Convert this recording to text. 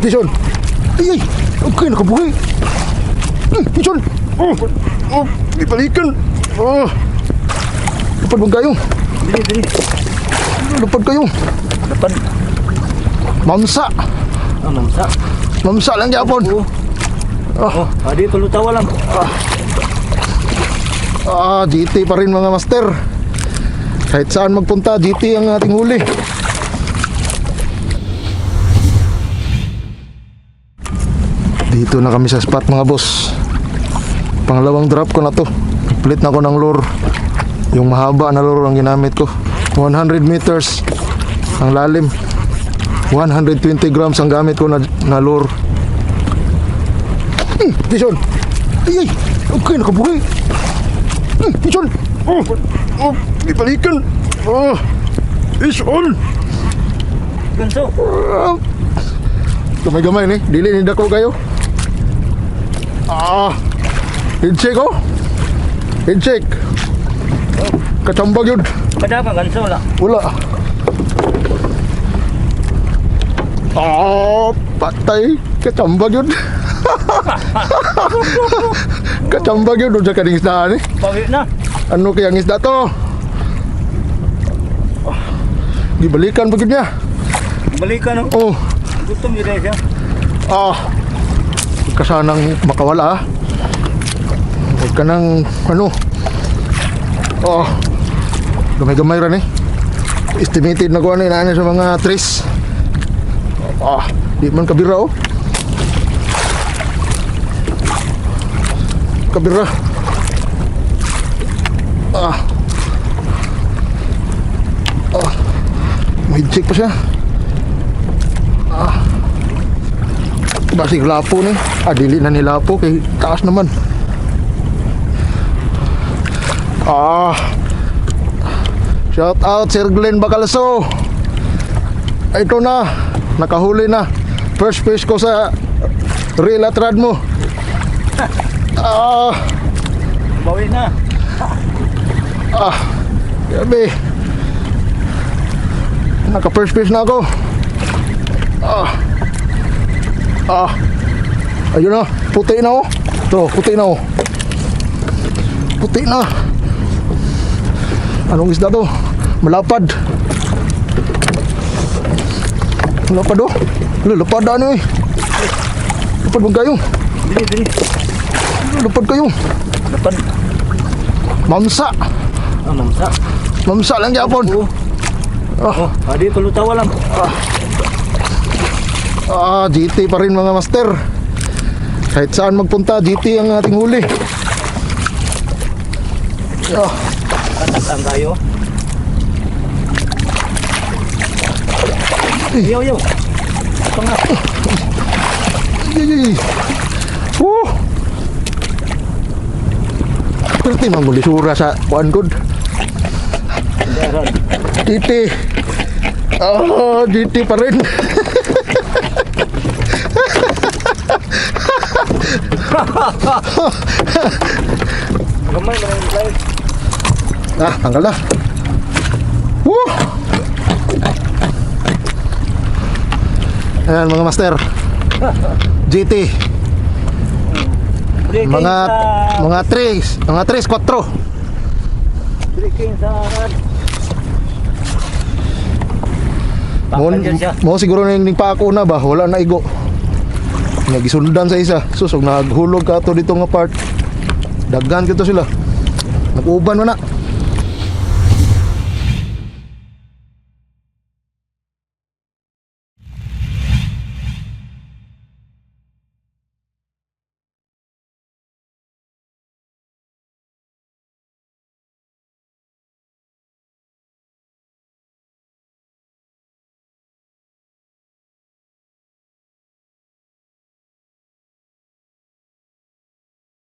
Jason. Ay, okay, nakabuhay. Jason. Ipalikan. Lupad bang kayo? Dili. Lupad kayo. Dapat. Mamsa. Mamsa. Mamsa lang yapon. Dito lutawa lang. GT pa rin mga master. Kahit saan magpunta, GT ang ating huli. Dito na kami sa spot mga boss. Pangalawang drop ko na to. Complete na ko ng lure. Yung mahaba na lure ang ginamit ko. 100 meters ang lalim. 120 grams ang gamit ko na lure. Jason. Ay, okay, nakabuhay. Jason. Ipalikan. Jason. Ganso. Gamay-gamay ni. Dili ni dako kayo. Head check oh. Head check. Kachambag yun. Kada ka ganso wala. Wala. Patay. Kachambag yun. Kachambag yun doon sa kaning isdaan eh. Bawi na. Ano kaya ang isda to? Dibalikan pa niya. Balikan Oh. Gutom yun siya. Huwag ka sanang makawala. Huwag ka nang ano. Gamay-gamay rin eh. Estimated na ko ano yun sa mga trees. Di man kabira oh. Kabira. May check pa siya. Basig lapo ni. Dili na ni lapo kay taas naman. Shout out Sir Glenn Bacalso. Ito na, nakahuli na. First fish ko sa reel at rod mo. Bawi na. Gabi. Naka first fish na ako. Ayun na, puti na oh. Ito, puti na oh. Puti na. Anong isda to? Malapad. Malapad oh. Lapad na ano eh. Lapad bang kayo? Dili. Lapad kayo. Dapat. Mamsa. Mamsa. Mamsa lang yapon. Dito lutawa lang. GT pa rin mga master. Kahit saan magpunta, GT ang ating huli. Katakang tayo. Yo. Ito nga. Pwede manguli sura sa kuan good. GT. GT pa rin. Gamay na yung live. Tanggal na. Ayan mga master. GT. Mga 3, 4. Breaking sa rad. Mo siguro na yung pako na ba? Wala na igo. Nagisundan sa isa. Susog naghulog ka to dito nga part. Daghan kito sila. Nag-uban mo na.